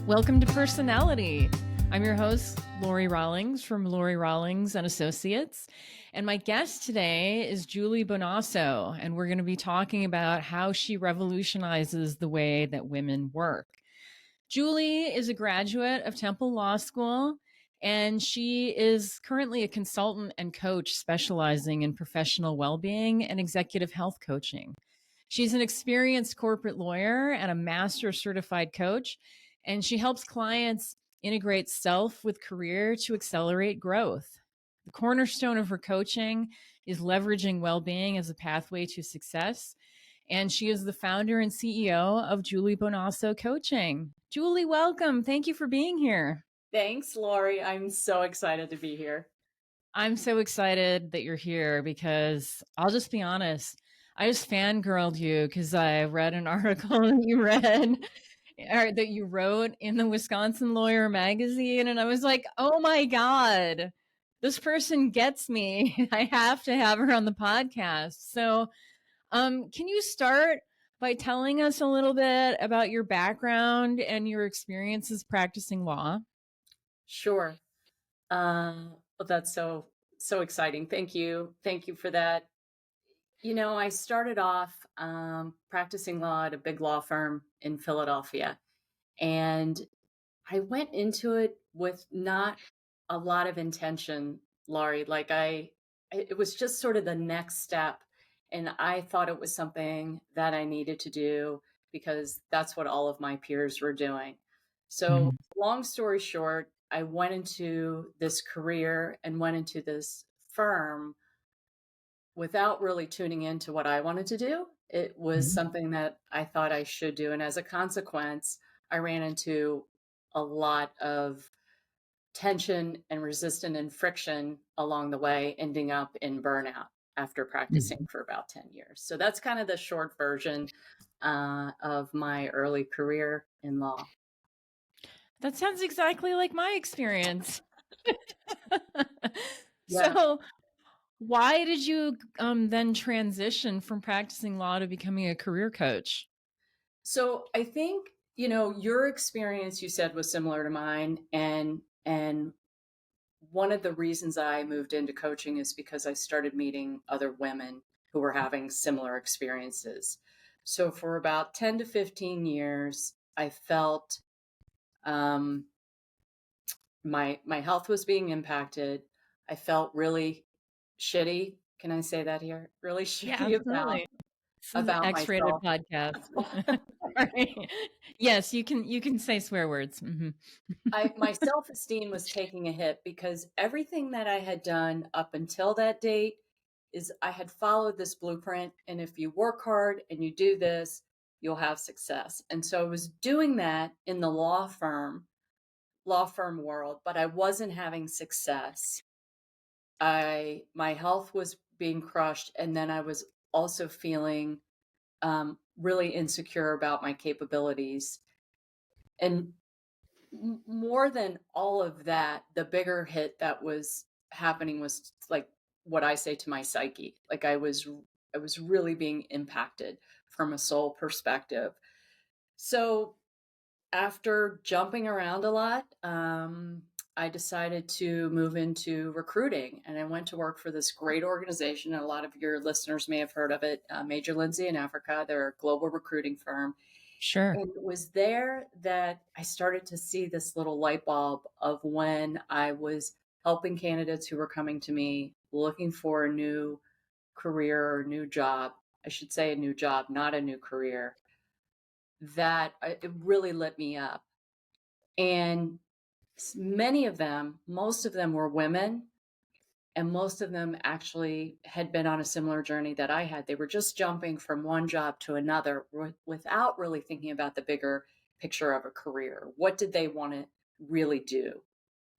Welcome to Personality. I'm your host, Lauri Rollings from Lauri Rollings and Associates. And my guest today is Julie Bonasso, and we're going to be talking about how she revolutionizes the way that women work. Julie is a graduate of Temple Law School, and she is currently a consultant and coach specializing in professional well-being and executive health coaching. She's an experienced corporate lawyer and a master certified coach, and she helps clients integrate self with career to accelerate growth. The cornerstone of her coaching is leveraging well-being as a pathway to success. And she is the founder and CEO of Julie Bonasso Coaching. Julie, welcome. Thank you for being here. Thanks, Lauri. I'm so excited to be here. I'm so excited that you're here because I'll just be honest. I just fangirled you because I read an article that you read or that you wrote in the Wisconsin Lawyer magazine. And I was like, oh my God, this person gets me. I have to have her on the podcast. So can you start by telling us a little bit about your background and your experiences practicing law? Sure. Well, that's so exciting. Thank you. Thank you for that. You know, I started off practicing law at a big law firm in Philadelphia, and I went into it with not a lot of intention, Laurie. It was just sort of the next step, and I thought it was something that I needed to do because that's what all of my peers were doing. So, long story short, I went into this career and went into this firm without really tuning into what I wanted to do. It was something that I thought I should do. And as a consequence, I ran into a lot of tension and resistance and friction along the way, ending up in burnout after practicing for about 10 years. So that's kind of the short version of my early career in law. That sounds exactly like my experience. Yeah. So, why did you then transition from practicing law to becoming a career coach? So I think, you know, your experience you said was similar to mine, and one of the reasons I moved into coaching is because I started meeting other women who were having similar experiences. So for about 10 to 15 years, I felt my health was being impacted. I felt really shitty. Can I say that here? Really Yeah, shitty absolutely. This is an about X-rated myself. podcast. Right. Yes, you can say swear words. My self-esteem was taking a hit because everything that I had done up until that date is I had followed this blueprint. And if you work hard and you do this, you'll have success. And so I was doing that in the law firm world, but I wasn't having success. My health was being crushed. And then I was also feeling really insecure about my capabilities. And more than all of that, the bigger hit that was happening was like what I say to my psyche. Like I was really being impacted from a soul perspective. So after jumping around a lot, I decided to move into recruiting, and I went to work for this great organization. And a lot of your listeners may have heard of it, Major Lindsay in Africa. They're a global recruiting firm. Sure. And it was there that I started to see this little light bulb of when I was helping candidates who were coming to me looking for a new career or new job. I should say a new job, not a new career. That it really lit me up. And many of them, most of them were women, and most of them actually had been on a similar journey that I had. They were just jumping from one job to another without really thinking about the bigger picture of a career. What did they want to really do?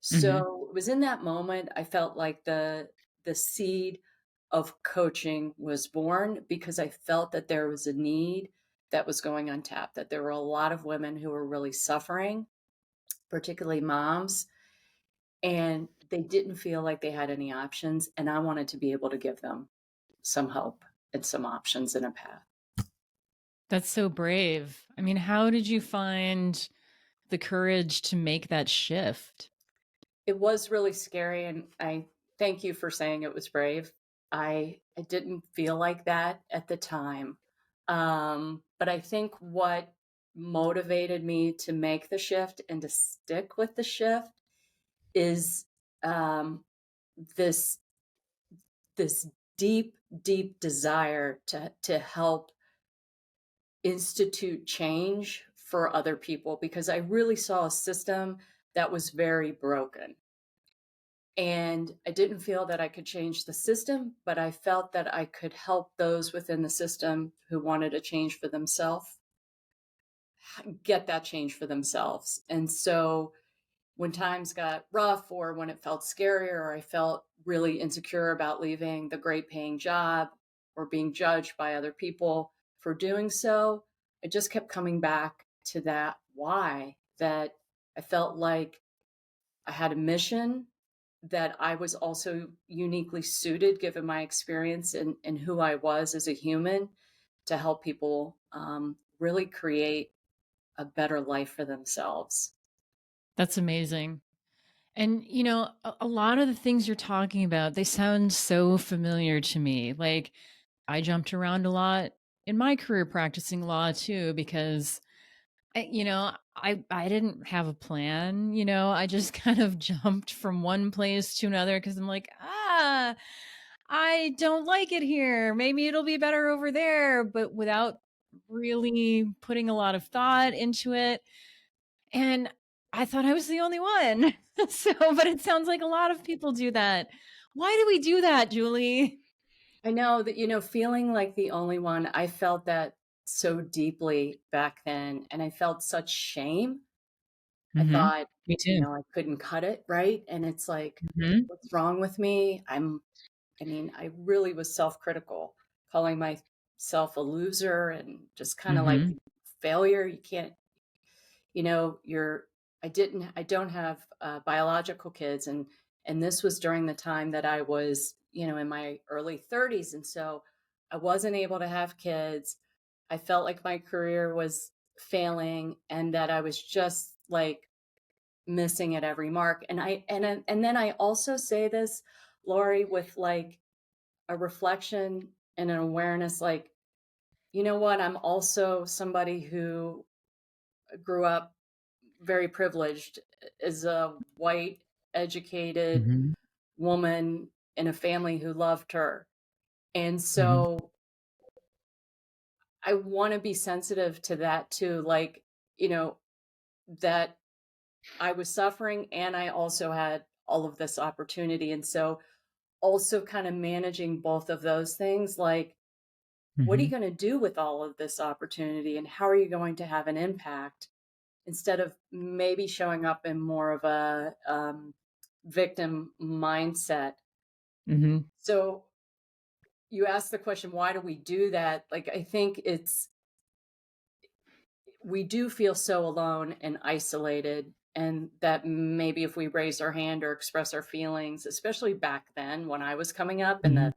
So it was in that moment I felt like the seed of coaching was born, because I felt that there was a need that was going untapped, that there were a lot of women who were really suffering, particularly moms, and they didn't feel like they had any options. And I wanted to be able to give them some hope and some options and a path. That's so brave. I mean, how did you find the courage to make that shift? It was really scary, and I thank you for saying it was brave. I didn't feel like that at the time. But I think what motivated me to make the shift and to stick with the shift is um, this this deep, deep desire to help institute change for other people, because I really saw a system that was very broken. And I didn't feel that I could change the system, but I felt that I could help those within the system who wanted a change for themselves get that change for themselves. And so when times got rough, or when it felt scary, or I felt really insecure about leaving the great paying job or being judged by other people for doing so, I just kept coming back to that why, that I felt like I had a mission, that I was also uniquely suited, given my experience and who I was as a human, to help people really create a better life for themselves. That's amazing. And a lot of the things you're talking about, they sound so familiar to me. Like, I jumped around a lot in my career practicing law too, because I didn't have a plan. I just kind of jumped from one place to another because I'm like, I don't like it here. Maybe it'll be better over there, but without really putting a lot of thought into it. And I thought I was the only one. But it sounds like a lot of people do that. Why do we do that, Julie? I know that, feeling like the only one, I felt that so deeply back then. And I felt such shame. I Hmm. thought, Me too. I couldn't cut it. Right. And it's like, Hmm. what's wrong with me? I really was self critical, calling myself a loser and just kind of like Hmm. failure. You can't, you're, I don't have biological kids. And this was during the time that I was, in my early 30s. And so I wasn't able to have kids. I felt like my career was failing and that I was just like missing at every mark. And then I also say this, Lauri, with like a reflection and an awareness, like, you know what? I'm also somebody who grew up very privileged as a white, educated Hmm. woman in a family who loved her. And Hmm. so I want to be sensitive to that too. Like, you know, that I was suffering and I also had all of this opportunity. And so also kind of managing both of those things, like, what are you Hmm. going to do with all of this opportunity and how are you going to have an impact, instead of maybe showing up in more of a victim mindset. Hmm. So you asked the question, why do we do that? Like, I think we do feel so alone and isolated. And that maybe if we raise our hand or express our feelings, especially back then when I was coming up in Hmm. the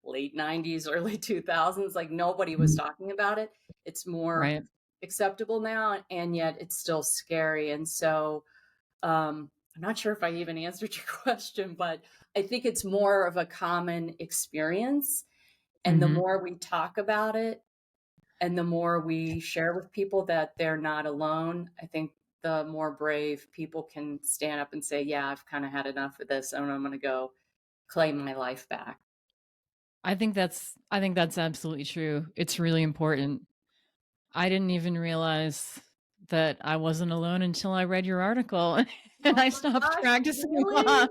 late 90s, early 2000s, like nobody was Hmm. talking about it. It's more Right. acceptable now, and yet it's still scary. And so I'm not sure if I even answered your question, but I think it's more of a common experience. And the Hmm. more we talk about it and the more we share with people that they're not alone, I think the more brave people can stand up and say, yeah, I've kind of had enough of this and I'm going to go claim my life back. I think that's absolutely true. It's really important. I didn't even realize that I wasn't alone until I read your article and Oh I my stopped gosh, practicing really? law.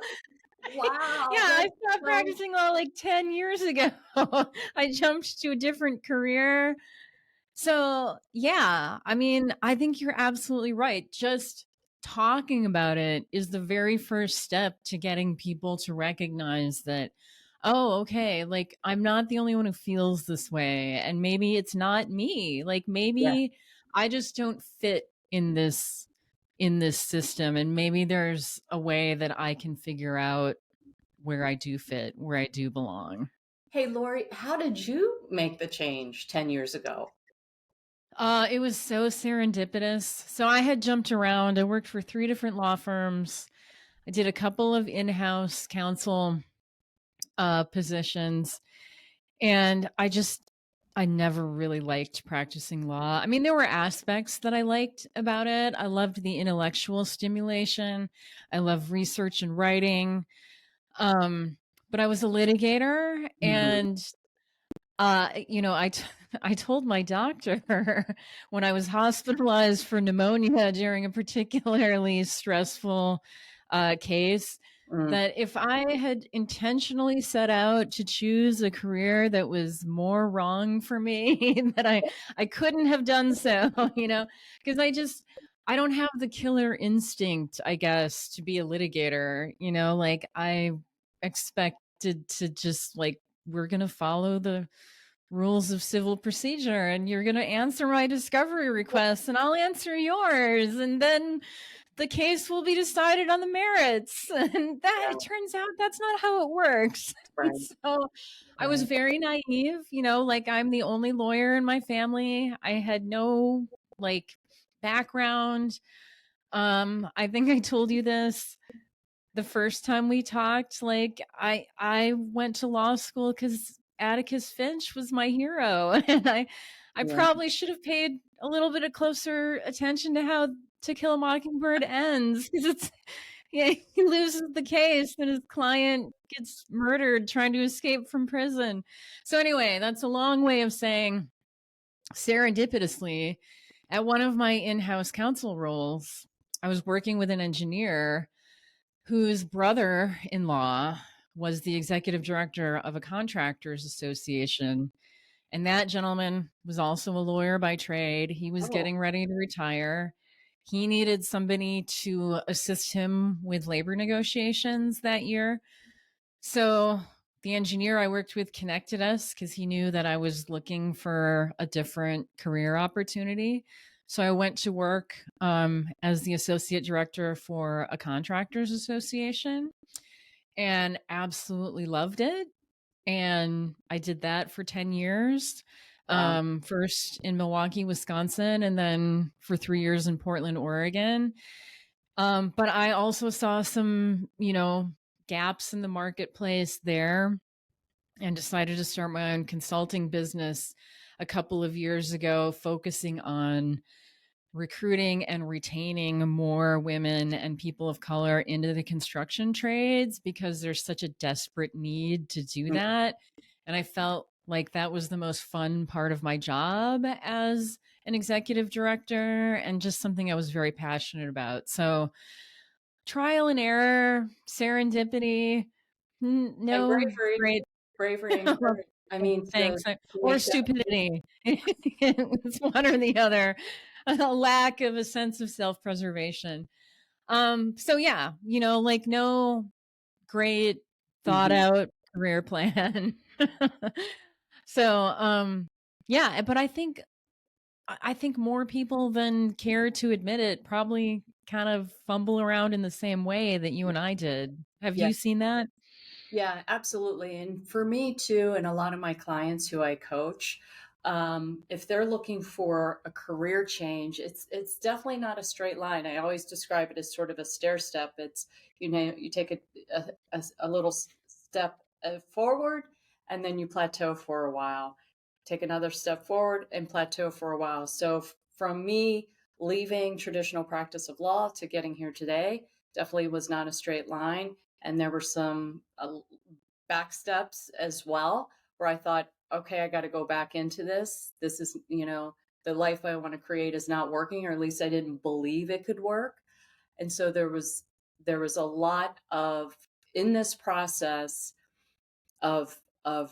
Yeah, Wow, I that's stopped so. practicing law like 10 years ago. I jumped to a different career. So, yeah, I mean, I think you're absolutely right. Just talking about it is the very first step to getting people to recognize that, oh, okay, like I'm not the only one who feels this way. And maybe it's not me. Like Yeah. maybe I just don't fit in this system. And maybe there's a way that I can figure out where I do fit, where I do belong. Hey, Lori, how did you make the change 10 years ago? It was so serendipitous. So I had jumped around. I worked for 3 different law firms. I did a couple of in-house counsel positions, and I never really liked practicing law. I mean, there were aspects that I liked about it. I loved the intellectual stimulation. I love research and writing. Um, but I was a litigator, Mhm. and I told my doctor when I was hospitalized for pneumonia during a particularly stressful case Mm. that if I had intentionally set out to choose a career that was more wrong for me, that I couldn't have done so, because I don't have the killer instinct, I guess, to be a litigator, like I expected to just like we're going to follow the rules of civil procedure and you're going to answer my discovery requests and I'll answer yours and then the case will be decided on the merits. And that it Yeah, turns out that's not how it works. right, So I was right. very naive, like I'm the only lawyer in my family. I had no like background. I think I told you this the first time we talked. Like I went to law school because Atticus Finch was my hero, and I Yeah, probably should have paid a little bit of closer attention to how To Kill a Mockingbird ends, because it's yeah, he loses the case and his client gets murdered trying to escape from prison. So anyway, that's a long way of saying serendipitously at one of my in-house counsel roles, I was working with an engineer whose brother in law was the executive director of a contractors association. And that gentleman was also a lawyer by trade. He was oh, getting ready to retire. He needed somebody to assist him with labor negotiations that year. So the engineer I worked with connected us because he knew that I was looking for a different career opportunity. So I went to work as the associate director for a contractors association and absolutely loved it. And I did that for 10 years. wow. First in Milwaukee, Wisconsin, and then for 3 years in Portland, Oregon. But I also saw some, gaps in the marketplace there and decided to start my own consulting business a couple of years ago, focusing on recruiting and retaining more women and people of color into the construction trades because there's such a desperate need to do Mm. that. And I felt like that was the most fun part of my job as an executive director and just something I was very passionate about. So, trial and error, serendipity, And no bravery, great. bravery and courage. I mean, Thanks. to Or make that leap. stupidity. It's one or the other. A lack of a sense of self-preservation. So yeah, like no great thought Mhm. out career plan. So yeah, but I think more people than care to admit it probably kind of fumble around in the same way that you and I did. Have Yeah, you seen that? yeah, absolutely. And for me too, and a lot of my clients who I coach, if they're looking for a career change, it's definitely not a straight line. I always describe it as sort of a stair step. It's you take a little step forward, and then you plateau for a while. Take another step forward and plateau for a while. So from me leaving traditional practice of law to getting here today, definitely was not a straight line, and there were some back steps as well where I thought, okay, I got to go back into this. This is, the life I want to create is not working, or at least I didn't believe it could work. And so there was a lot of in this process of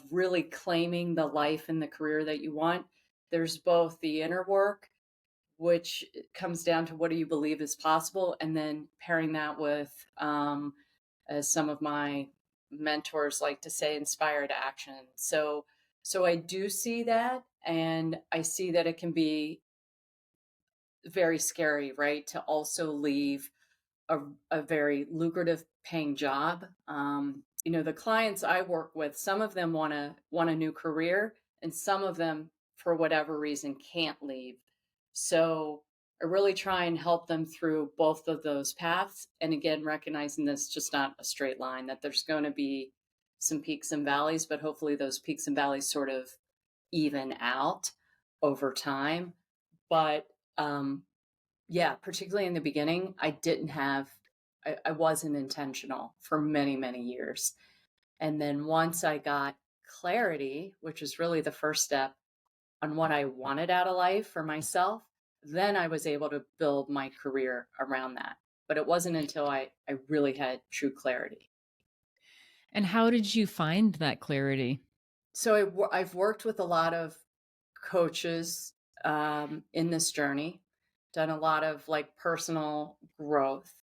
really claiming the life and the career that you want. There's both the inner work, which comes down to what do you believe is possible, and then pairing that with as some of my mentors like to say, inspired action. So I do see that, and I see that it can be very scary, right? To also leave a very lucrative paying job. The clients I work with, some of them want a new career, and some of them, for whatever reason, can't leave. So I really try and help them through both of those paths. And again, recognizing this just not a straight line, that there's going to be some peaks and valleys, but hopefully those peaks and valleys sort of even out over time. But yeah, particularly in the beginning, I wasn't intentional for many, many years. And then once I got clarity, which is really the first step on what I wanted out of life for myself, then I was able to build my career around that. But it wasn't until I really had true clarity. And how did you find that clarity? So I've worked with a lot of coaches in this journey, done a lot of like personal growth.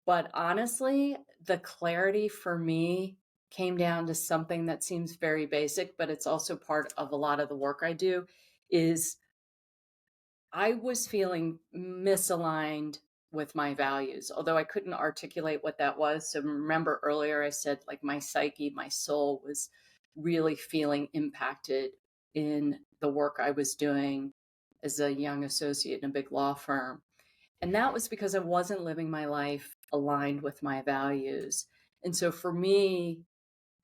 But honestly, the clarity for me came down to something that seems very basic, but it's also part of a lot of the work I do is I was feeling misaligned with my values, although I couldn't articulate what that was. So remember earlier I said like my psyche, my soul was really feeling impacted in the work I was doing as a young associate in a big law firm. And that was because I wasn't living my life aligned with my values. And so for me,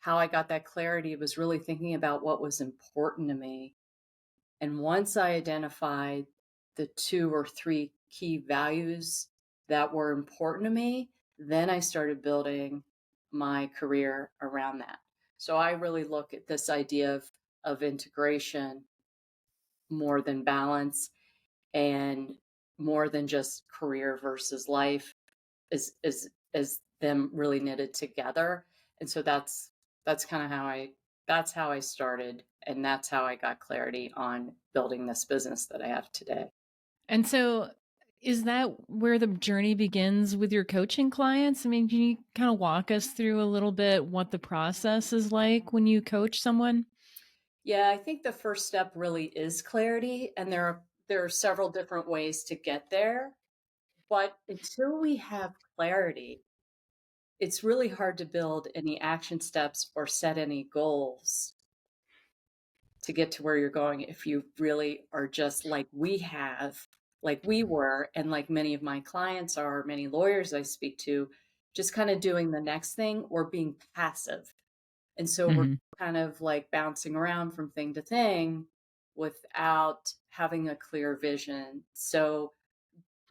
how I got that clarity was really thinking about what was important to me. And once I identified the 2 or 3 key values that were important to me, then I started building my career around that. So I really look at this idea of integration more than balance and more than just career versus life is them really knitted together. And so that's kind of that's how I started, and that's how I got clarity on building this business that I have today. And so is that where the journey begins with your coaching clients? I mean, can you kind of walk us through a little bit what the process is like when you coach someone? Yeah, I think the first step really is clarity, and there are several different ways to get there. But until we have clarity, it's really hard to build any action steps or set any goals to get to where you're going if you really are just like we were, and like many of my clients are, many lawyers I speak to, just kind of doing the next thing or being passive. And so we're Hmm. kind of like bouncing around from thing to thing without having a clear vision. So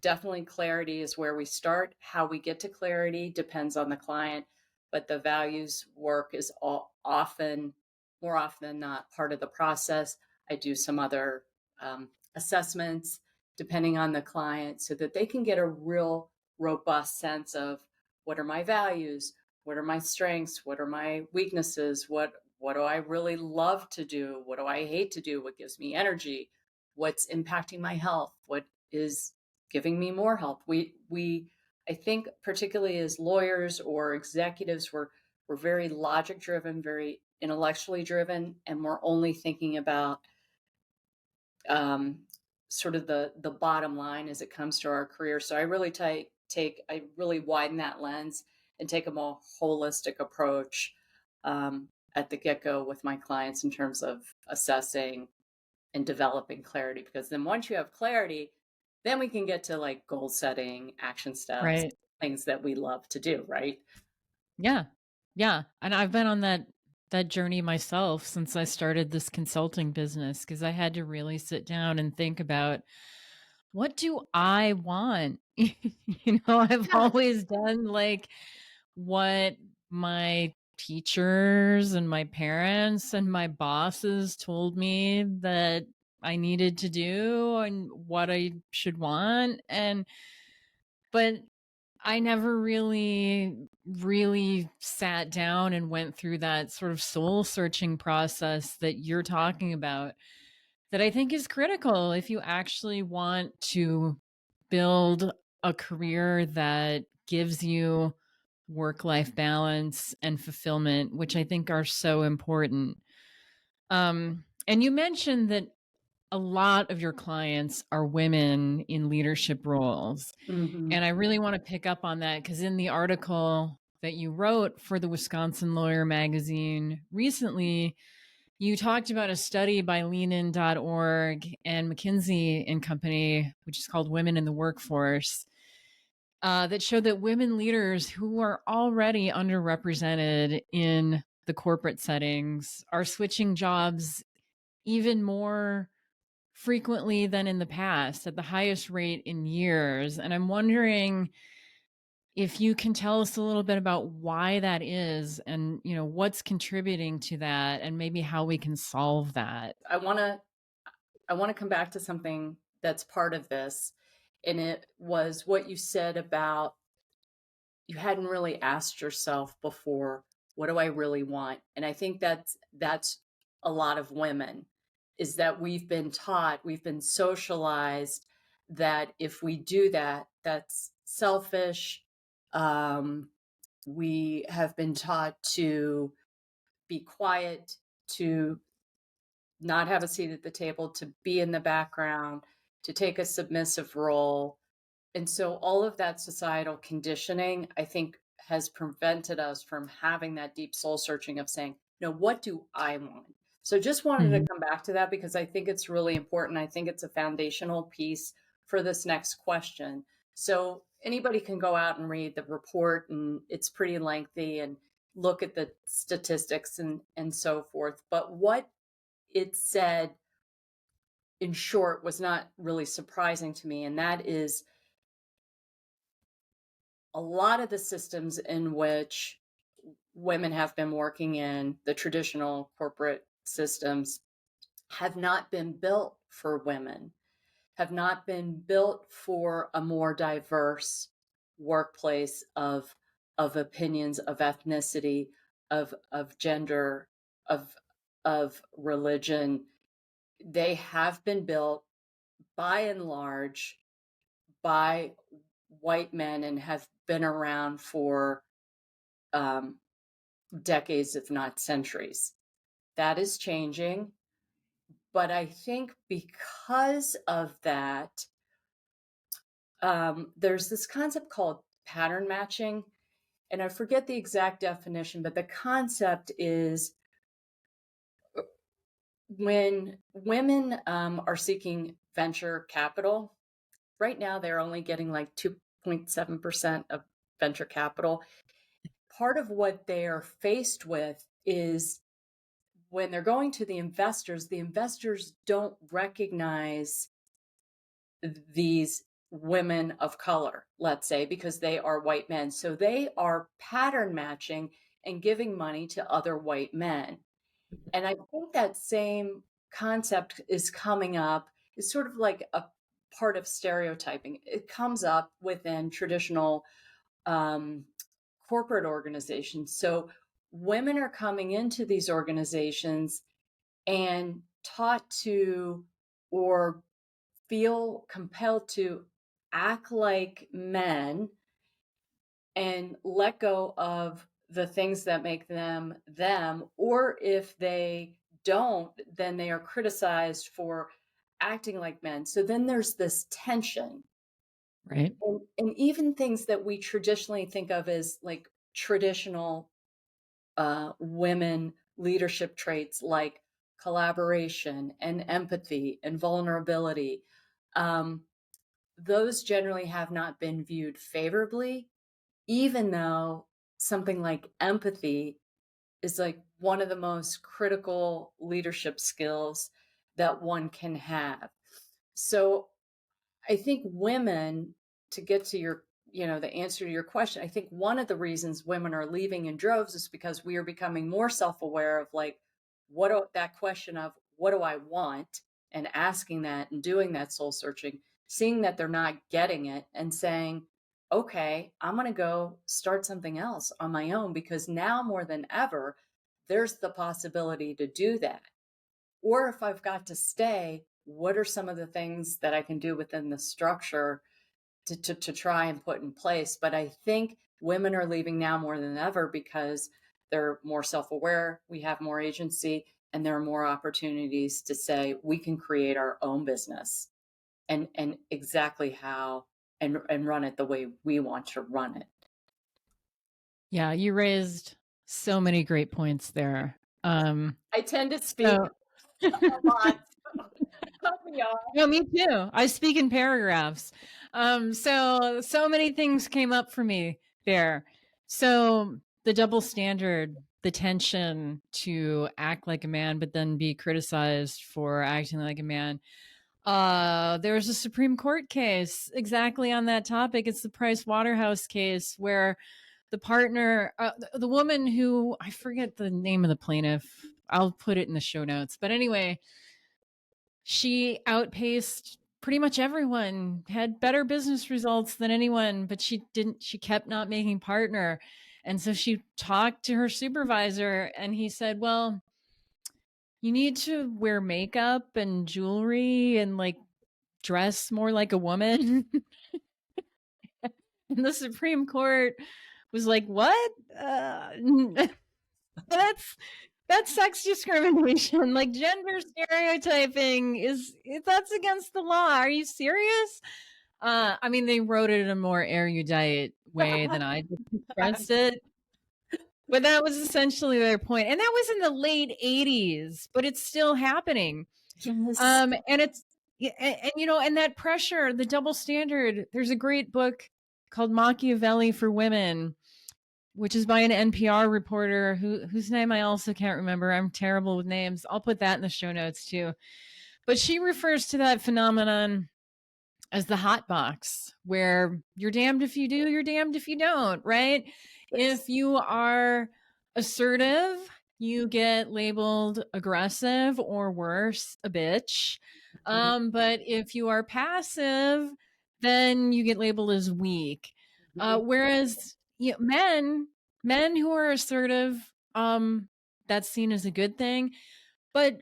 definitely clarity is where we start. How we get to clarity depends on the client, but the values work is more often than not, part of the process. I do some other assessments depending on the client so that they can get a real robust sense of what are my values, what are my strengths, what are my weaknesses, what do I really love to do, what do I hate to do, what gives me energy, what's impacting my health, what is giving me more help. We I think particularly as lawyers or executives, we're very logic driven, very intellectually driven, and we're only thinking about um, sort of the bottom line as it comes to our career. So I really I really widen that lens and take a more holistic approach at the get go with my clients in terms of assessing and developing clarity, because then once you have clarity, then we can get to like goal setting, action steps, Right. things that we love to do, right? Yeah. Yeah. And I've been on that journey myself since I started this consulting business because I had to really sit down and think about what do I want? I've Yeah. always done like what my teachers and my parents and my bosses told me that I needed to do and what I should want. But I never really sat down and went through that sort of soul searching process that you're talking about, that I think is critical if you actually want to build a career that gives you work life balance and fulfillment, which I think are so important. And you mentioned that a lot of your clients are women in leadership roles. Hmm. And I really want to pick up on that because in the article that you wrote for the Wisconsin Lawyer magazine recently, You talked about a study by leanin.org and McKinsey and Company, which is called Women in the Workforce, that showed that women leaders who are already underrepresented in the corporate settings are switching jobs even more frequently than in the past, at the highest rate in years. And I'm wondering if you can tell us a little bit about why that is, and what's contributing to that, and maybe how we can solve that. I want to come back to something that's part of this, and it was what you said about you hadn't really asked yourself before, what do I really want? And I think that's a lot of women, is that we've been taught, we've been socialized that if we do that, that's selfish. We have been taught to be quiet, to not have a seat at the table, to be in the background, to take a submissive role. And so all of that societal conditioning, I think, has prevented us from having that deep soul searching of saying, no, what do I want? So just wanted to come back to that because I think it's really important. I think it's a foundational piece for this next question. So anybody can go out and read the report, and it's pretty lengthy, and look at the statistics and so forth. But what it said, in short, was not really surprising to me. And that is a lot of the systems in which women have been working in, the traditional corporate systems, have not been built for women, have not been built for a more diverse workplace of opinions, of ethnicity, of gender, of religion. They have been built by and large by white men and have been around for decades, if not centuries. That is changing. But I think because of that, there's this concept called pattern matching. And I forget the exact definition, but the concept is when women are seeking venture capital, right now they're only getting like 2.7% of venture capital. Part of what they are faced with is when they're going to the investors don't recognize these women of color, let's say, because they are white men. So they are pattern matching and giving money to other white men. And I think that same concept is coming up. It's sort of like a part of stereotyping. It comes up within traditional corporate organizations. So women are coming into these organizations and taught to, or feel compelled to, act like men and let go of the things that make them them. Or if they don't, then they are criticized for acting like men. So then there's this tension. Right. And even things that we traditionally think of as like traditional women leadership traits, like collaboration and empathy and vulnerability, those generally have not been viewed favorably, even though something like empathy is like one of the most critical leadership skills that one can have. So I think women, to get to your, the answer to your question, I think one of the reasons women are leaving in droves is because we are becoming more self-aware of like, that question of what do I want, and asking that and doing that soul searching, seeing that they're not getting it and saying, okay, I'm going to go start something else on my own, because now more than ever, there's the possibility to do that. Or if I've got to stay, what are some of the things that I can do within the structure to try and put in place? But I think women are leaving now more than ever because they're more self-aware, we have more agency, and there are more opportunities to say we can create our own business and exactly how, and run it the way we want to run it. Yeah, you raised so many great points there. I tend to speak So a lot. Cut me off. no, me too. I speak in paragraphs. So many things came up for me there. So the double standard, the tension to act like a man, but then be criticized for acting like a man. There's a Supreme Court case exactly on that topic. It's the Price Waterhouse case where the partner, the woman who, I forget the name of the plaintiff. I'll put it in the show notes. But anyway, she outpaced pretty much everyone, had better business results than anyone, but she kept not making partner. And so she talked to her supervisor and he said, well, you need to wear makeup and jewelry and like dress more like a woman. And the Supreme Court was like, what? That's that's sex discrimination. Like gender stereotyping that's against the law. Are you serious? I mean, they wrote it in a more erudite way than I just expressed it. But that was essentially their point. And that was in the late 80s, but it's still happening. Yes. And it's and you know, and that pressure, the double standard. There's a great book called Machiavelli for Women, which is by an NPR reporter whose name I also can't remember. I'm terrible with names. I'll put that in the show notes too. But she refers to that phenomenon as the hot box, where you're damned if you do, you're damned if you don't, right? Yes. If you are assertive, you get labeled aggressive or worse, a bitch. But if you are passive, then you get labeled as weak. Whereas men who are assertive, that's seen as a good thing. But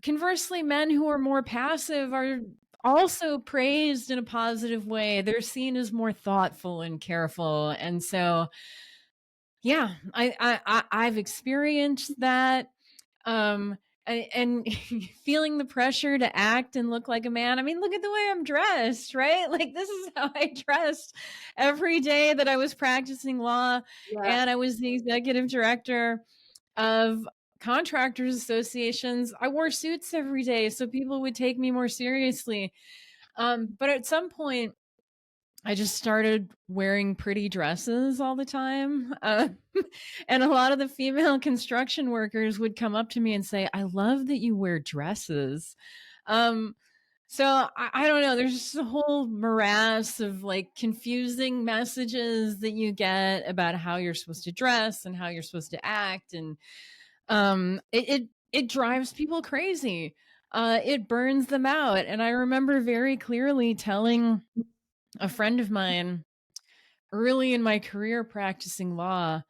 conversely, men who are more passive are also praised in a positive way. They're seen as more thoughtful and careful. And so, yeah, I've experienced that. And feeling the pressure to act and look like a man. I mean, look at the way I'm dressed, right? Like this is how I dressed every day that I was practicing law. Yeah. And I was the executive director of contractors associations. I wore suits every day so people would take me more seriously. But at some point, I just started wearing pretty dresses all the time. And a lot of the female construction workers would come up to me and say, I love that you wear dresses. So I don't know. There's just a whole morass of like confusing messages that you get about how you're supposed to dress and how you're supposed to act. And it drives people crazy. It burns them out. And I remember very clearly telling a friend of mine early in my career practicing law,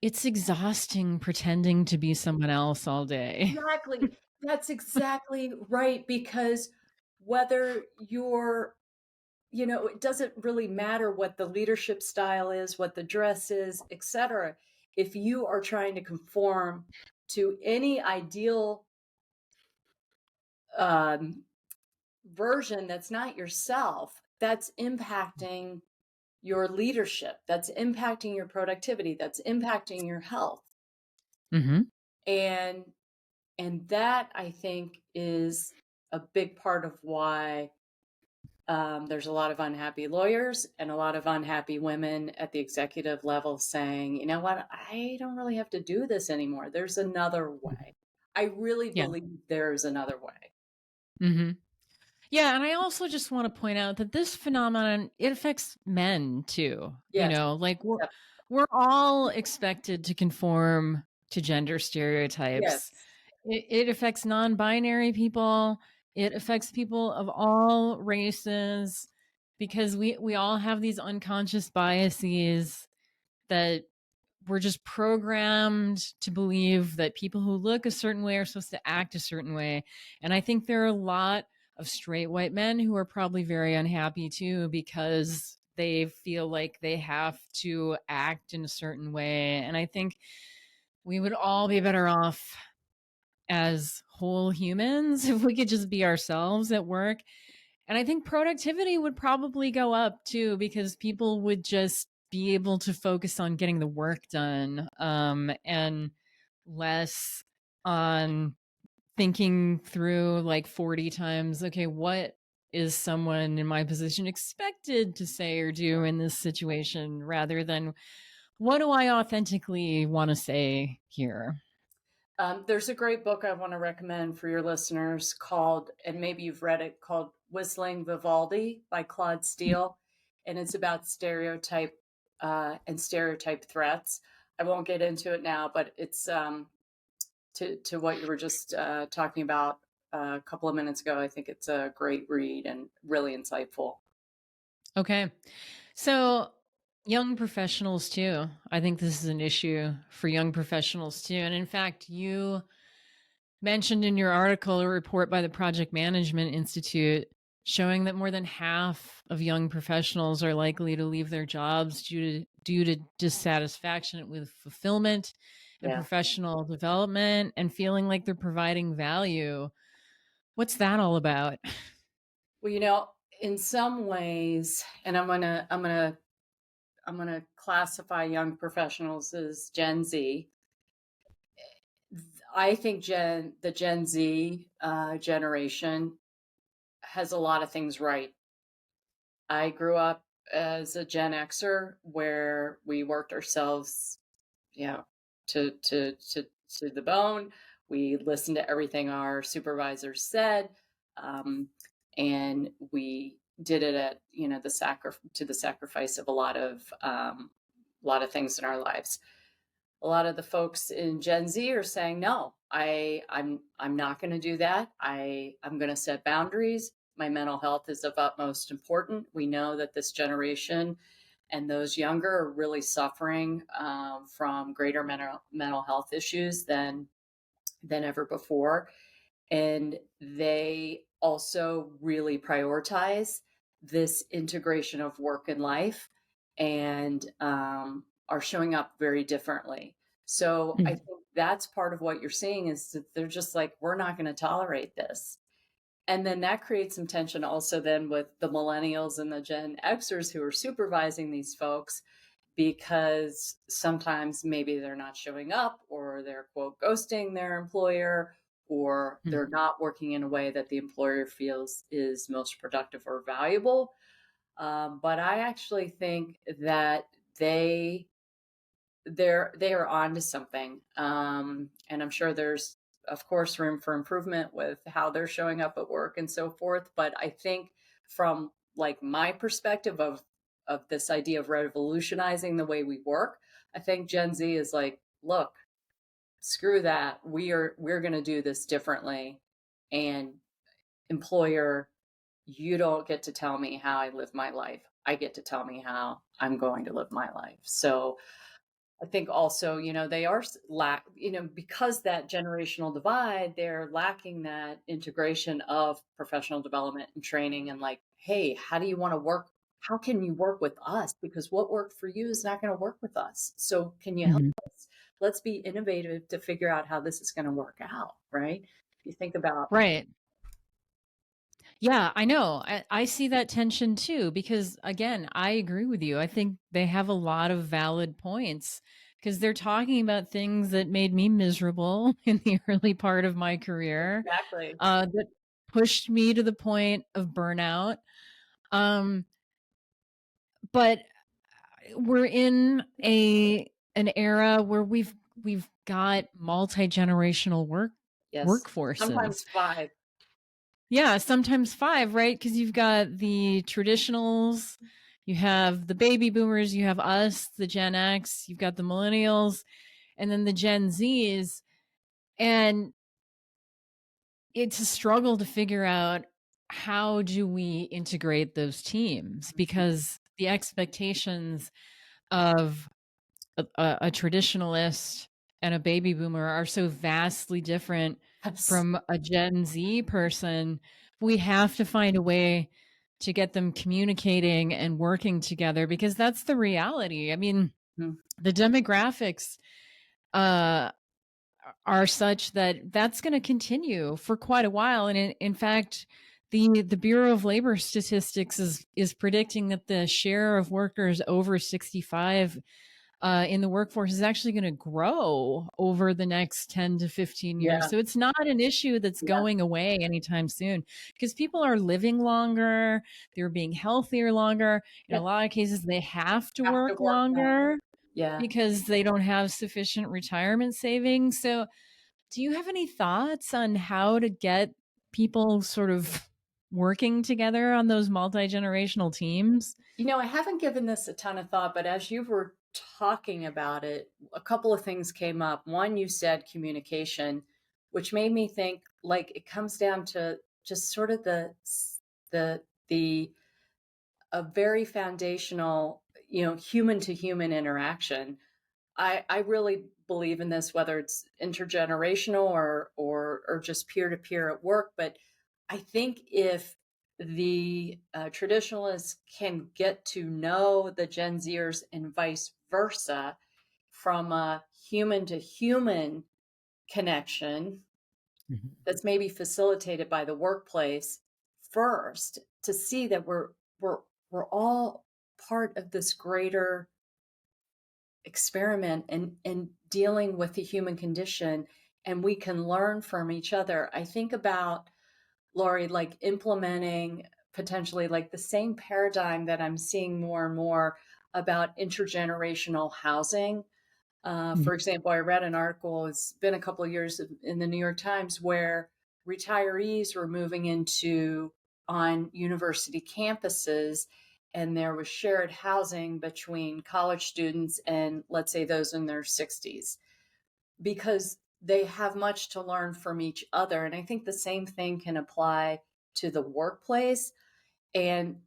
it's exhausting pretending to be someone else all day. Exactly. That's exactly right. Because whether you're, it doesn't really matter what the leadership style is, what the dress is, etc. If you are trying to conform to any ideal version that's not yourself, that's impacting your leadership, that's impacting your productivity, that's impacting your health. Mm-hmm. And that, I think, is a big part of why there's a lot of unhappy lawyers and a lot of unhappy women at the executive level saying, you know what, I don't really have to do this anymore. There's another way. I really Yeah. believe there's another way. Mm-hmm. Yeah, and I also just want to point out that this phenomenon, it affects men too. Yes. Like Yep. we're all expected to conform to gender stereotypes. Yes. It affects non-binary people. It affects people of all races because we all have these unconscious biases that we're just programmed to believe that people who look a certain way are supposed to act a certain way. And I think there are a lot of straight white men who are probably very unhappy too because they feel like they have to act in a certain way. And I think we would all be better off as whole humans if we could just be ourselves at work. And I think productivity would probably go up too because people would just be able to focus on getting the work done and less on thinking through like 40 times, okay, what is someone in my position expected to say or do in this situation, rather than what do I authentically want to say here? There's a great book I want to recommend for your listeners called, and maybe you've read it, called Whistling Vivaldi by Claude Steele. And it's about stereotype and stereotype threats. I won't get into it now, but it's to what you were just talking about a couple of minutes ago. I think it's a great read and really insightful. Okay. So, young professionals too. I think this is an issue for young professionals too. And in fact, you mentioned in your article a report by the Project Management Institute showing that more than half of young professionals are likely to leave their jobs due to dissatisfaction with fulfillment and Yeah. professional development and feeling like they're providing value. What's that all about? Well, in some ways, and I'm gonna classify young professionals as Gen Z. I think the Gen Z generation has a lot of things right. I grew up as a Gen Xer where we worked ourselves, you know, to the bone. We listened to everything our supervisors said, and we did it at the sacrifice of a lot of things in our lives. A lot of the folks in Gen Z are saying, no, I'm not going to do that. I'm going to set boundaries. My mental health is of utmost importance. We know that this generation and those younger are really suffering from greater mental health issues than ever before, and they also really prioritize this integration of work and life, and are showing up very differently. So I think that's part of what you're seeing is that they're just like, we're not going to tolerate this. And then that creates some tension also then with the millennials and the Gen Xers who are supervising these folks, because sometimes maybe they're not showing up, or they're quote ghosting their employer, or they're not working in a way that the employer feels is most productive or valuable. But I actually think that they are onto something. And I'm sure there's, of course, room for improvement with how they're showing up at work and so forth. But I think from like my perspective of this idea of revolutionizing the way we work, I think Gen Z is like, look, screw that. We're going to do this differently. And employer, you don't get to tell me how I live my life. I get to tell me how I'm going to live my life. So I think also, they are because that generational divide, they're lacking that integration of professional development and training, and like, hey, how do you want to work? How can you work with us? Because what worked for you is not going to work with us. So can you help us? Let's be innovative to figure out how this is going to work out, right? If you think about Right. Yeah, I know. I see that tension too, because again, I agree with you. I think they have a lot of valid points because they're talking about things that made me miserable in the early part of my career, exactly. that pushed me to the point of burnout. Um, but we're in an era where we've got multi-generational Yes, workforces. sometimes five. Yeah, sometimes five, right? Because you've got the traditionals, you have the baby boomers, you have us, the Gen X, you've got the millennials, and then the Gen Zs. And it's a struggle to figure out how do we integrate those teams, because the expectations of a traditionalist and a baby boomer are so vastly different Yes. from a Gen Z person. We have to find a way to get them communicating and working together, because that's the reality. I mean, Mhm. the demographics uh, are such that that's going to continue for quite a while. And in fact, the Bureau of Labor Statistics is predicting that the share of workers over 65 in the workforce is actually going to grow over the next 10 to 15 years. Yeah. So it's not an issue that's Yeah. going away anytime soon because people are living longer, they're being healthier longer. In Yeah. a lot of cases, they have to Have to work work more. longer Yeah. because they don't have sufficient retirement savings. So, do you have any thoughts on how to get people sort of working together on those multi-generational teams? I haven't given this a ton of thought, but as you were talking about it, a couple of things came up. One, you said communication, which made me think like it comes down to just sort of the the a very foundational, human to human interaction. I really believe in this, whether it's intergenerational or just peer to peer at work. But I think if the traditionalists can get to know the Gen Zers and vice versa from a human to human connection Mhm. that's maybe facilitated by the workplace first, to see that we're we're all part of this greater experiment and dealing with the human condition, and we can learn from each other. I think about, Lauri, like implementing potentially like the same paradigm that I'm seeing more and more about intergenerational housing. Mhm. For example, I read an article, it's been a couple of years in the New York Times, where retirees were moving into on university campuses, and there was shared housing between college students and, let's say, those in their 60s, because they have much to learn from each other. And I think the same thing can apply to the workplace. And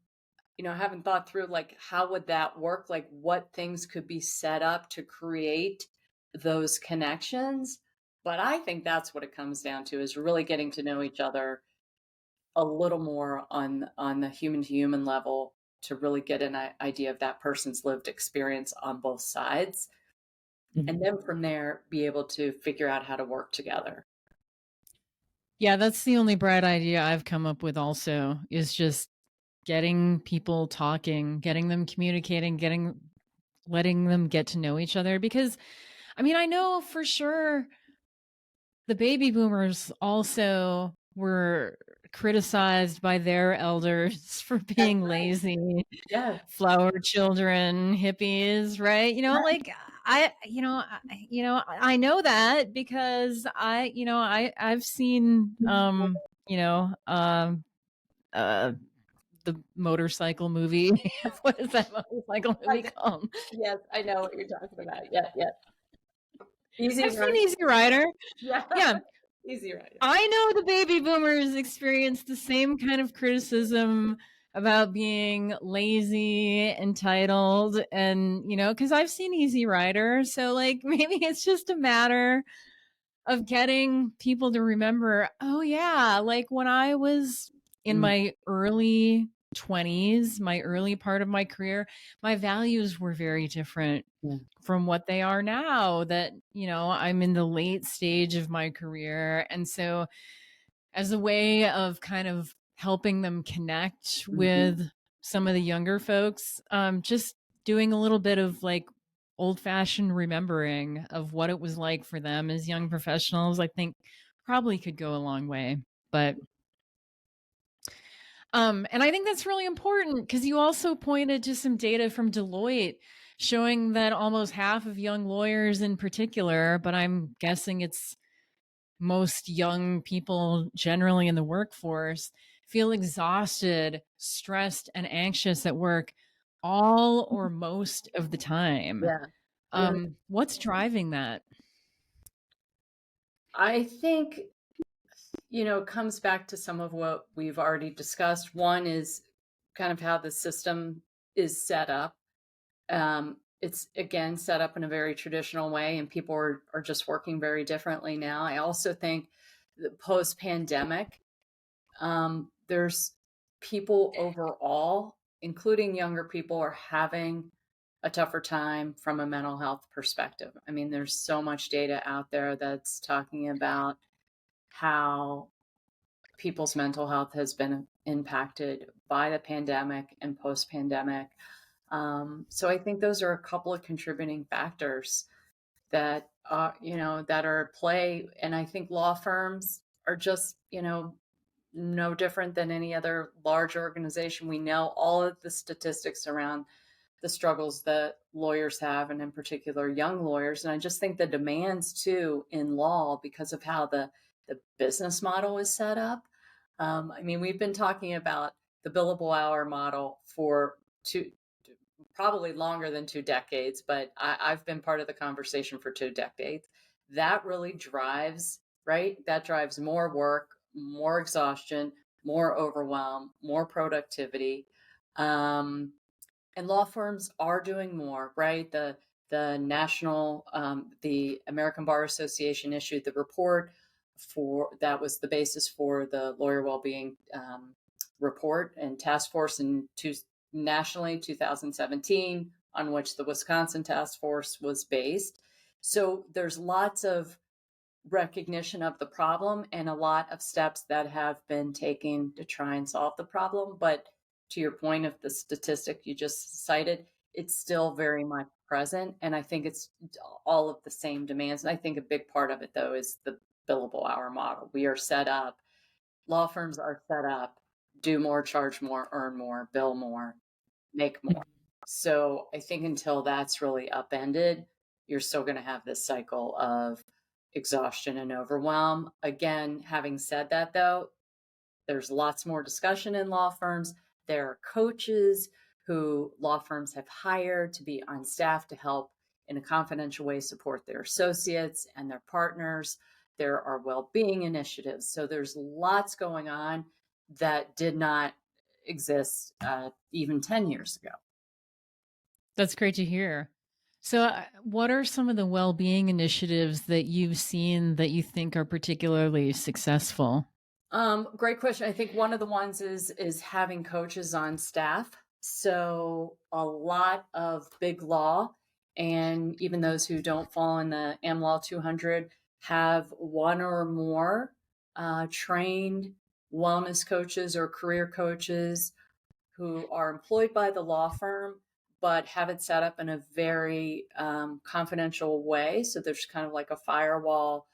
I haven't thought through like how would that work, like what things could be set up to create those connections. But I think that's what it comes down to, is really getting to know each other a little more on the human to human level, to really get an idea of that person's lived experience on both sides, and Mhm. then from there be able to figure out how to work together. Yeah, that's the only bright idea I've come up with also is just getting people talking, getting them communicating, letting them get to know each other because I mean, I know for sure the baby boomers also were criticized by their elders for That's being right. lazy, Yes. flower children, hippies, right? Like I know that because I've seen you know, uh the motorcycle movie. What is that motorcycle movie called? Yes, I know what you're talking about. Yeah, yeah. Easy I've seen ride. Easy Rider. Yeah. Yeah, Easy ride. I know the baby boomers experienced the same kind of criticism about being lazy, entitled, and because I've seen Easy Rider. So, like, maybe it's just a matter of getting people to remember, oh, yeah, like when I was in Mm, my early 20s, my early part of my career, my values were very different yeah. from what they are now that, I'm in the late stage of my career. And so, as a way of kind of helping them connect Mhm. with some of the younger folks, just doing a little bit of like old fashioned remembering of what it was like for them as young professionals, I think probably could go a long way. But and I think that's really important because you also pointed to some data from Deloitte showing that almost half of young lawyers in particular, but I'm guessing it's most young people generally in the workforce, feel exhausted, stressed, and anxious at work all or most of the time. Yeah. Yeah. What's driving that? I think, it comes back to some of what we've already discussed. One is kind of how the system is set up. It's again set up in a very traditional way, and people are just working very differently now. I also think that post pandemic, there's people overall, including younger people, are having a tougher time from a mental health perspective. I mean, there's so much data out there that's talking about how people's mental health has been impacted by the pandemic and post pandemic. So I think those are a couple of contributing factors that that are at play. And I think law firms are just no different than any other large organization. We know all of the statistics around the struggles that lawyers have, and in particular young lawyers. And I just think the demands too in law, because of how the business model is set up. I mean, we've been talking about the billable hour model for two, probably longer than 2 decades, but I've been part of the conversation for 2 decades. That really drives, right? That drives more work, more exhaustion, more overwhelm, more productivity. Um, and law firms are doing more, right? The American Bar Association issued the report for that was the basis for the lawyer well-being report and task force nationally 2017, on which the Wisconsin task force was based. So there's lots of recognition of the problem and a lot of steps that have been taken to try and solve the problem. But to your point of the statistic you just cited, it's still very much present. And I think it's all of the same demands. And I think a big part of it, though, is the billable hour model. We are set up, law firms are set up, do more, charge more, earn more, bill more, make more. So I think until that's really upended, you're still going to have this cycle of exhaustion and overwhelm. Again, having said that, though, there's lots more discussion in law firms. There are coaches who law firms have hired to be on staff to help in a confidential way support their associates and their partners. There are well-being initiatives. So there's lots going on that did not exist even 10 years ago. That's great to hear. So, what are some of the well-being initiatives that you've seen that you think are particularly successful? Great question. I think one of the ones is having coaches on staff. So a lot of big law, and even those who don't fall in the AmLaw 200, have one or more trained wellness coaches or career coaches who are employed by the law firm, but have it set up in a very confidential way. So there's kind of like a firewall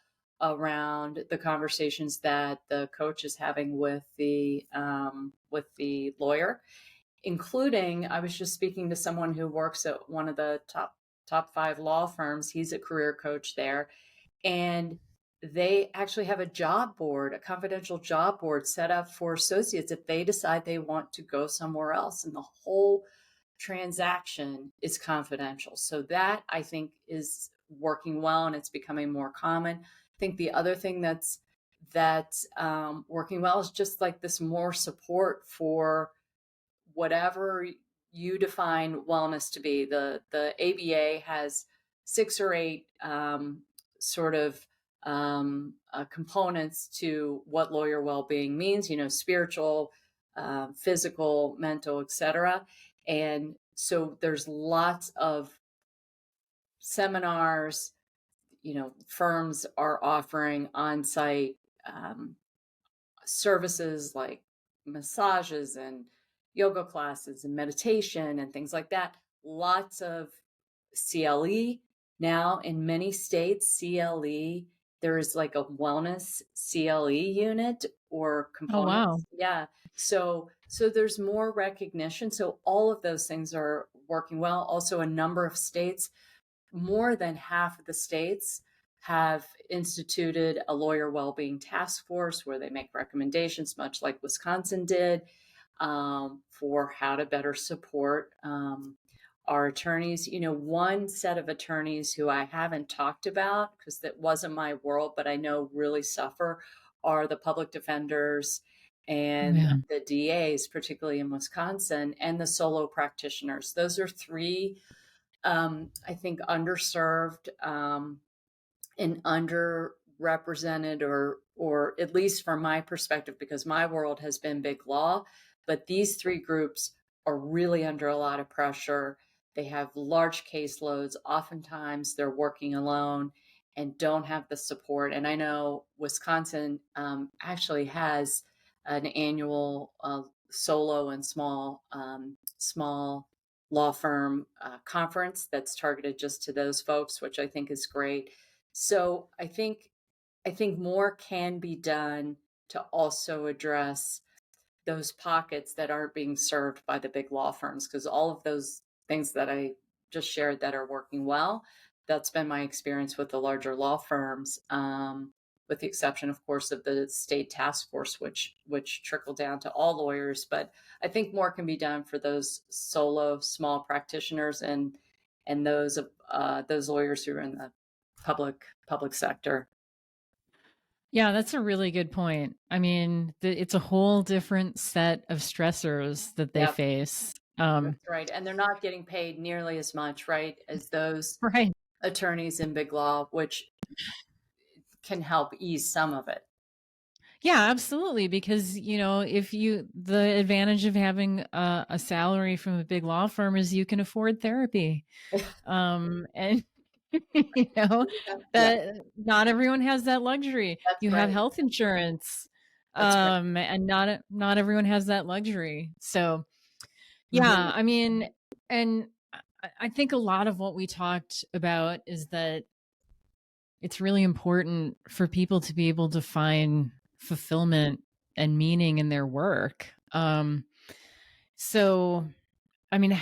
around the conversations that the coach is having with the lawyer, including, I was just speaking to someone who works at one of the top 5 law firms. He's a career coach there, and they actually have a job board, a confidential job board set up for associates if they decide they want to go somewhere else. And the whole transaction is confidential. So that, I think, is working well, and it's becoming more common. I think the other thing that's working well is just like this more support for whatever you define wellness to be. The ABA has 6 or 8 sort of components to what lawyer well-being means, spiritual, physical, mental, etc. And so there's lots of seminars, firms are offering on-site services like massages and yoga classes and meditation and things like that. Lots of CLE. Now in many states, CLE, there is like a wellness CLE unit or components. Oh, wow. Yeah. So there's more recognition. So all of those things are working well. Also, a number of states, more than half of the states, have instituted a lawyer well-being task force where they make recommendations, much like Wisconsin did, for how to better support our attorneys. One set of attorneys who I haven't talked about because that wasn't my world, but I know really suffer, are the public defenders and the DAs, particularly in Wisconsin, and the solo practitioners. Those are 3, I think, underserved and underrepresented, or at least from my perspective, because my world has been big law, but these 3 groups are really under a lot of pressure. They have large caseloads. Oftentimes they're working alone and don't have the support. And I know Wisconsin actually has an annual solo and small law firm conference that's targeted just to those folks, which I think is great. So I think more can be done to also address those pockets that aren't being served by the big law firms, because all of those things that I just shared that are working well, that's been my experience with the larger law firms, with the exception, of course, of the state task force, which trickled down to all lawyers. But I think more can be done for those solo small practitioners and those lawyers who are in the public sector. Yeah, that's a really good point. I mean, it's a whole different set of stressors that they Yep, face. that's right. And they're not getting paid nearly as much, right, as those Right. attorneys in big law, which can help ease some of it. Yeah, absolutely. Because, the advantage of having a salary from a big law firm is you can afford therapy. And, Yeah, that not everyone has that luxury. that's You have right. health insurance, That's right. and not everyone has that luxury. So, yeah, Mhm. I mean, and I think a lot of what we talked about is that it's really important for people to be able to find fulfillment and meaning in their work. So, I mean,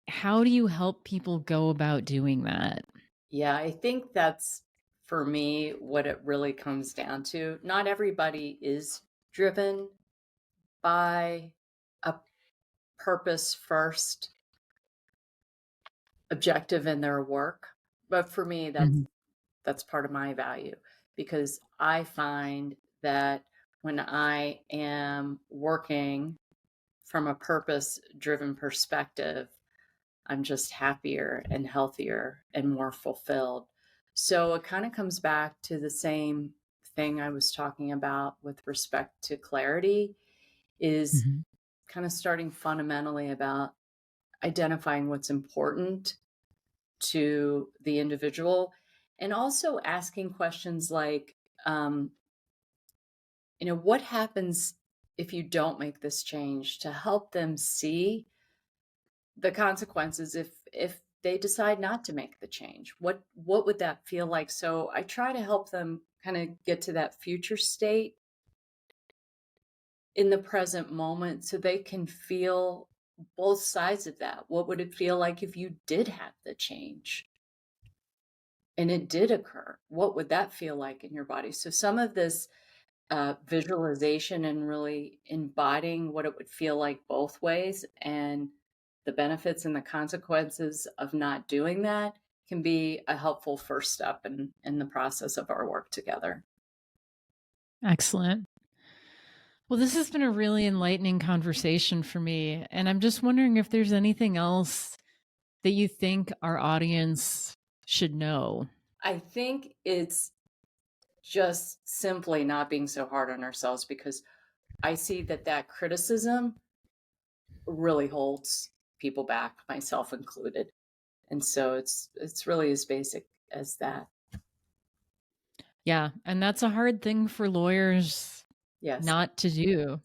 how do you help people go about doing that? Yeah, I think that's for me what it really comes down to. Not everybody is driven by a purpose first objective in their work, but for me Mhm. that's part of my value, because I find that when I am working from a purpose driven perspective, I'm just happier and healthier and more fulfilled. So it kind of comes back to the same thing I was talking about with respect to clarity, is Mhm. kind of starting fundamentally about identifying what's important to the individual, and also asking questions like, um, what happens if you don't make this change, to help them see the consequences if they decide not to make the change. What would that feel like? So I try to help them kind of get to that future state in the present moment so they can feel both sides of that. What would it feel like if you did have the change and it did occur? What would that feel like in your body? So some of this visualization and really embodying what it would feel like both ways, and the benefits and the consequences of not doing that, can be a helpful first step in the process of our work together. Excellent. Well, this has been a really enlightening conversation for me. And I'm just wondering if there's anything else that you think our audience should know. I think it's just simply not being so hard on ourselves, because I see that criticism really holds people back, myself included. And so it's really as basic as that. Yeah. And that's a hard thing for lawyers Yes, not to do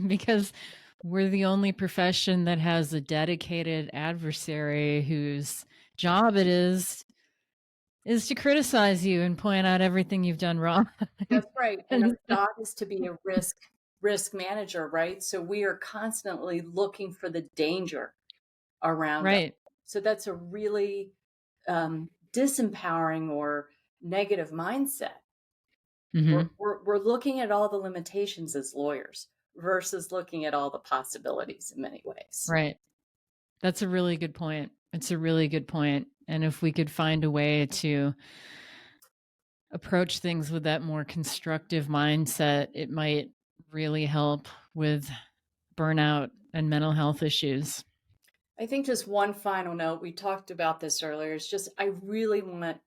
because we're the only profession that has a dedicated adversary whose job it is to criticize you and point out everything you've done wrong. that's right. And our And- job is to be a risk manager, right? So we are constantly looking for the danger around us. right. So that's a really disempowering or negative mindset. We're, Hmm. we're, we're looking at all the limitations as lawyers versus looking at all the possibilities in many ways. Right. That's a really good point. It's a really good point. And if we could find a way to approach things with that more constructive mindset, it might really help with burnout and mental health issues. I think just one final note, we talked about this earlier, is just I really want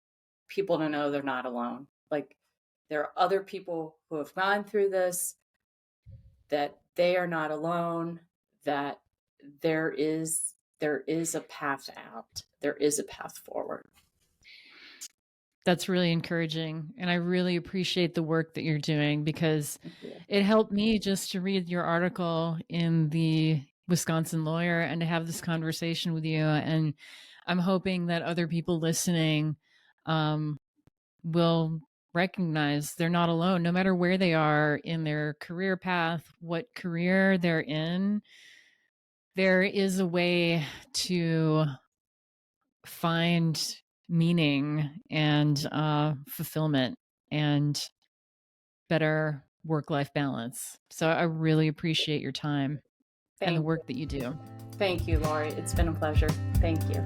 people to know they're not alone. Like, there are other people who have gone through this, that they are not alone, that there is a path out. There is a path forward. That's really encouraging. And I really appreciate the work that you're doing because Thank you. it helped me just to read your article in the Wisconsin lawyer, and to have this conversation with you. And I'm hoping that other people listening will recognize they're not alone, no matter where they are in their career path, what career they're in. There is a way to find meaning and fulfillment and better work-life balance. So I really appreciate your time and the work that you do. Thank you, Lauri. It's been a pleasure. Thank you.